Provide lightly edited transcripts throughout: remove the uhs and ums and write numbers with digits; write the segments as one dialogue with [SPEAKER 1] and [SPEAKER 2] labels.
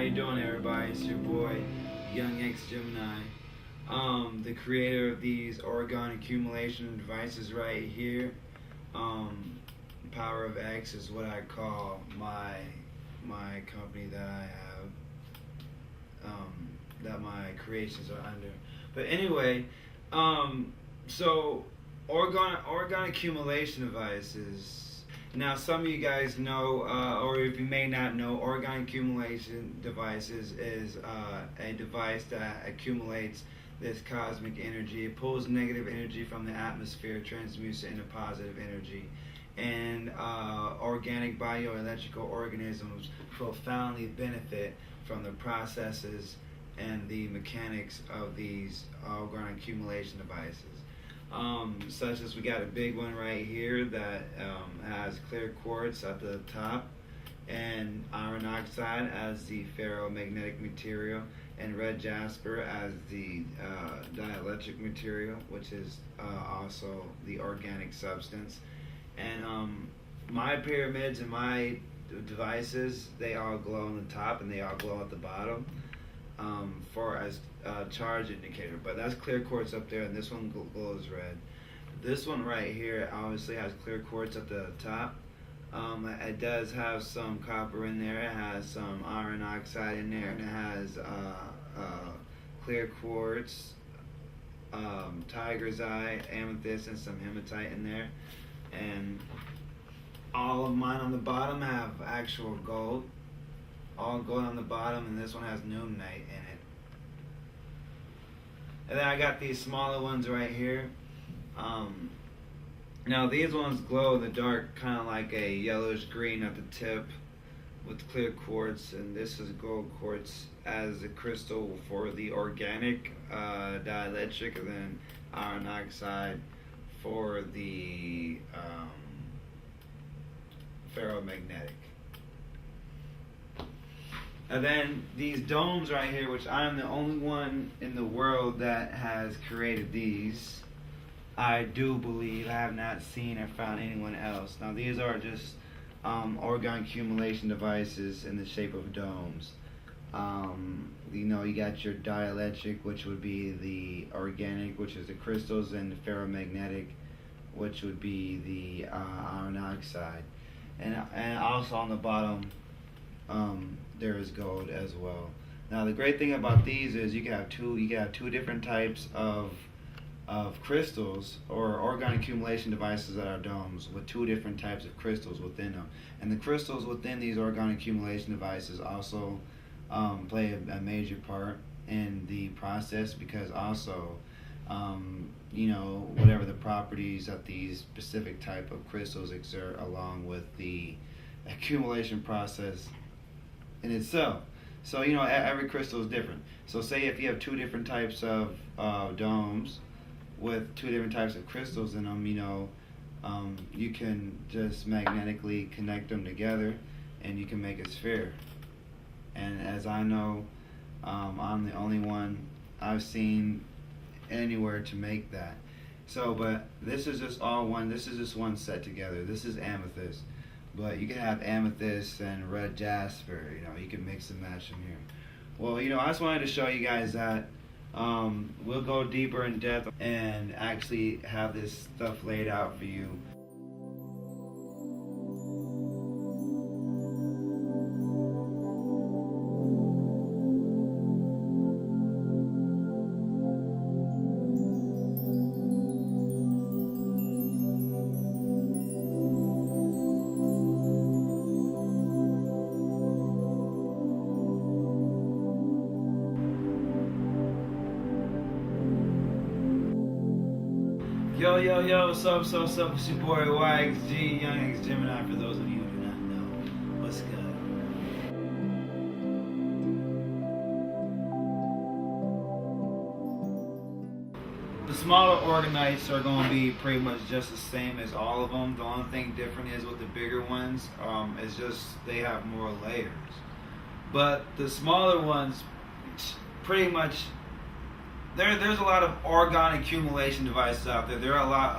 [SPEAKER 1] you doing, everybody? It's your boy, Young X Gemini. The creator of these Orgone accumulation devices right here. Power of X is what I call my company that I have, that my creations are under. But anyway, so Orgone accumulation devices. Now, some of you guys know, or if you may not know, Orgone accumulation devices is a device that accumulates this cosmic energy. It pulls negative energy from the atmosphere, transmutes it into positive energy. And organic bioelectrical organisms profoundly benefit from the processes and the mechanics of these Orgone accumulation devices. Such as we got a big one right here that has clear quartz at the top, and iron oxide as the ferromagnetic material, and red jasper as the dielectric material, which is also the organic substance. And my pyramids and my devices, they all glow on the top and they all glow at the bottom for as charge indicator. But that's clear quartz up there, and this one glows red. This one right here obviously has clear quartz at the top. It does have some copper in there. It has some iron oxide in there, and it has clear quartz, tiger's eye, amethyst, and some hematite in there. And all of mine on the bottom have actual gold, all gold on the bottom, and this one has numinite in it. And then I got these smaller ones right here. Now these ones glow in the dark, kind of like a yellowish green at the tip with clear quartz, and this is gold quartz as a crystal for the organic dielectric, and then iron oxide for the ferromagnetic. And then these domes right here, which I'm the only one in the world that has created these. I do believe, I have not seen or found anyone else. Now these are just Orgone accumulation devices in the shape of domes. You got your dielectric, which would be the organic, which is the crystals, and the ferromagnetic, which would be the iron oxide. And also on the bottom, there is gold as well. Now the great thing about these is you can have two different types of crystals, or Orgone accumulation devices that are domes with two different types of crystals within them. And the crystals within these Orgone accumulation devices also play a major part in the process, because also whatever the properties that these specific type of crystals exert along with the accumulation process in itself. So every crystal is different. So say if you have two different types of domes with two different types of crystals in them, you can just magnetically connect them together and you can make a sphere. And as I know, I'm the only one I've seen anywhere to make that. So, but this is just one set together. This is amethyst, but you can have amethyst and red jasper. You can mix and match them here. Well, I just wanted to show you guys that we'll go deeper in depth and actually have this stuff laid out for you. Yo, what's up, it's your boy YXG, Young X Gemini, for those of you who do not know. What's good? The smaller Orgonites are going to be pretty much just the same as all of them. The only thing different is with the bigger ones, is just they have more layers. But the smaller ones, pretty much, there's a lot of Orgone accumulation devices out there. There are a lot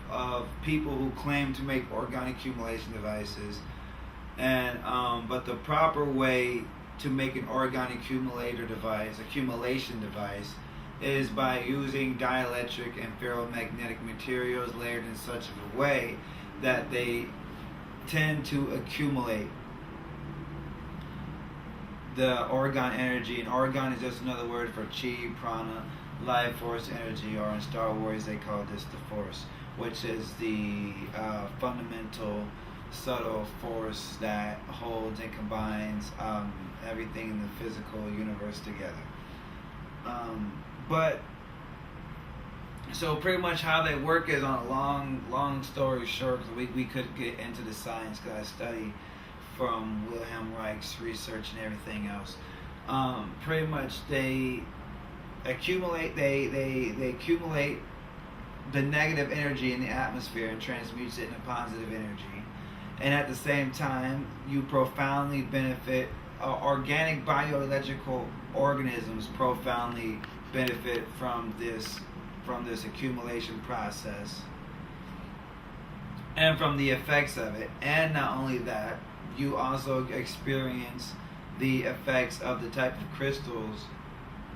[SPEAKER 1] of people who claim to make Orgone accumulation devices, and but the proper way to make an orgone accumulation device is by using dielectric and ferromagnetic materials layered in such a way that they tend to accumulate the orgone energy. And orgone is just another word for chi, prana, life force, energy, or in Star Wars they call this the Force, which is the fundamental, subtle force that holds and combines everything in the physical universe together. But so pretty much how they work is, on a long story short, we could get into the science because I study from Wilhelm Reich's research and everything else. Pretty much they accumulate they accumulate the negative energy in the atmosphere and transmutes it into positive energy, and at the same time you profoundly benefit. Organic bioelectrical organisms profoundly benefit from this accumulation process and from the effects of it. And not only that, you also experience the effects of the type of crystals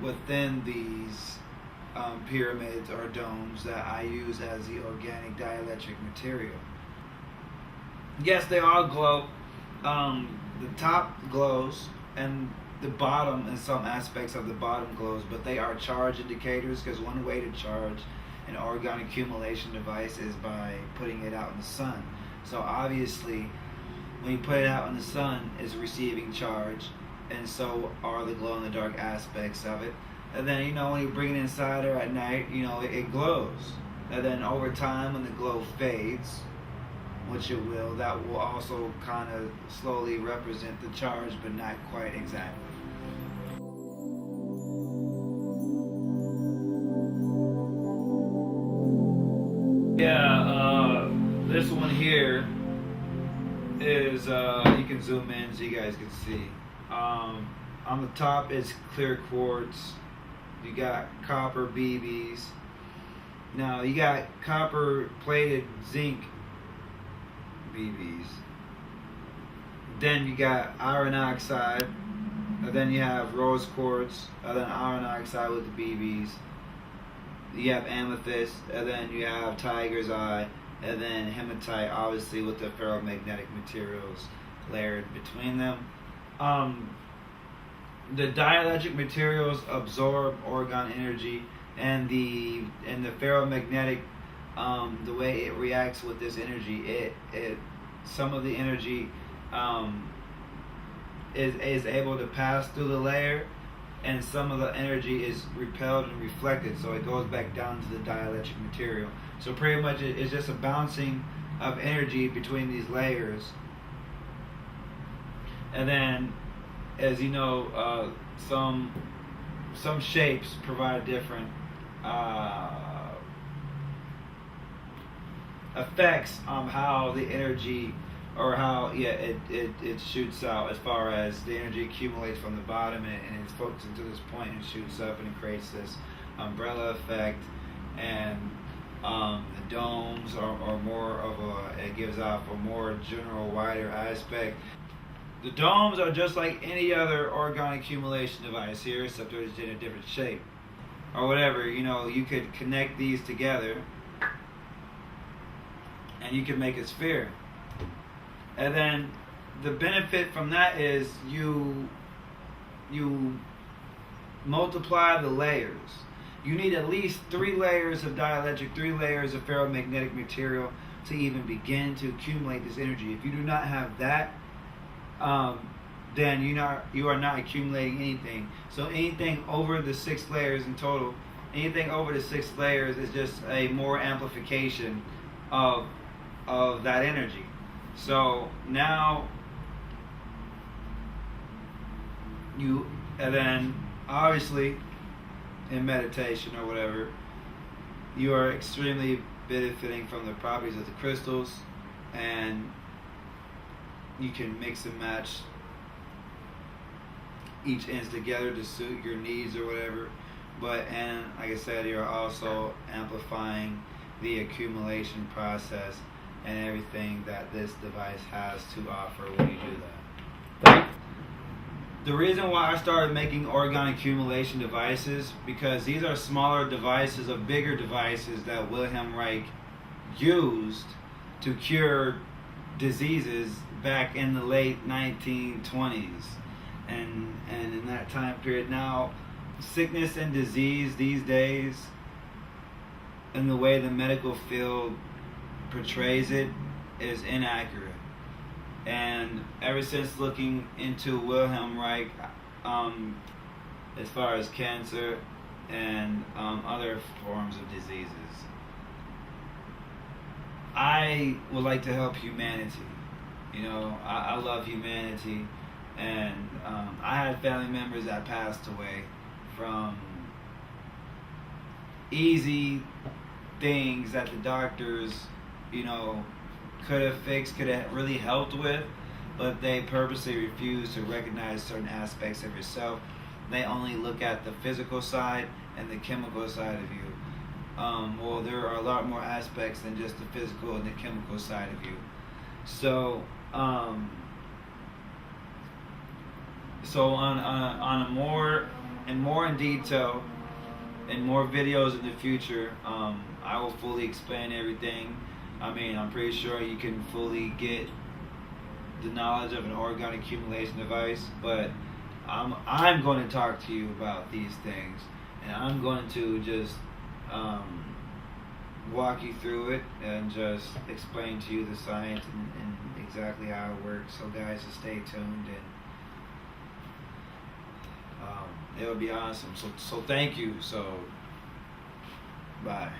[SPEAKER 1] within these pyramids or domes that I use as the organic dielectric material. Yes, they all glow. The top glows and the bottom, and some aspects of the bottom glows, but they are charge indicators, because one way to charge an orgone accumulation device is by putting it out in the sun. So obviously when you put it out in the sun, it's receiving charge, and so are the glow in the dark aspects of it. And then when you bring it inside or at night, it glows. And then over time, when the glow fades, which it will, that will also kind of slowly represent the charge, but not quite exactly. Yeah, this one here is, you can zoom in so you guys can see. On the top is clear quartz. You got copper BBs. Now you got copper plated zinc BBs. Then you got iron oxide, and then you have rose quartz, and then iron oxide with the BBs. You have amethyst, and then you have tiger's eye, and then hematite, obviously with the ferromagnetic materials layered between them. The dielectric materials absorb orgone energy, and the ferromagnetic, the way it reacts with this energy, some of the energy is able to pass through the layer, and some of the energy is repelled and reflected, so it goes back down to the dielectric material. So pretty much it's just a bouncing of energy between these layers. And then, as you know, some shapes provide different effects on how the energy, or how it shoots out, as far as the energy accumulates from the bottom and it's focused into this point and shoots up, and it creates this umbrella effect. And the domes are more of it gives off a more general, wider aspect. The domes are just like any other orgone accumulation device here, except it's in a different shape or whatever. You could connect these together and you can make a sphere. And then the benefit from that is you multiply the layers. You need at least 3 layers of dielectric, 3 layers of ferromagnetic material to even begin to accumulate this energy. If you do not have that, then you are not accumulating anything. So anything over the 6 layers in total, anything over the 6 layers is just a more amplification of that energy. So now and then obviously in meditation or whatever, you are extremely benefiting from the properties of the crystals, and you can mix and match each ends together to suit your needs or whatever. And like I said, you're also amplifying the accumulation process and everything that this device has to offer when you do that. the reason why I started making orgone accumulation devices, because these are smaller devices of bigger devices that Wilhelm Reich used to cure diseases back in the late 1920s. And in that time period now, sickness and disease these days, and the way the medical field portrays it, is inaccurate. And ever since looking into Wilhelm Reich, as far as cancer and other forms of diseases, I would like to help humanity. You know, I love humanity, and I had family members that passed away from easy things that the doctors, you know, could have fixed, could have really helped with, but they purposely refuse to recognize certain aspects of yourself. They only look at the physical side and the chemical side of you. Well, there are a lot more aspects than just the physical and the chemical side of you. So, on a more in detail, in more videos in the future, I will fully explain everything. I mean, I'm pretty sure you can fully get the knowledge of an orgone accumulation device, but I'm going to talk to you about these things, and I'm going to just walk you through it and just explain to you the science and exactly how it works. So guys, just stay tuned, and it'll be awesome. So thank you. So bye.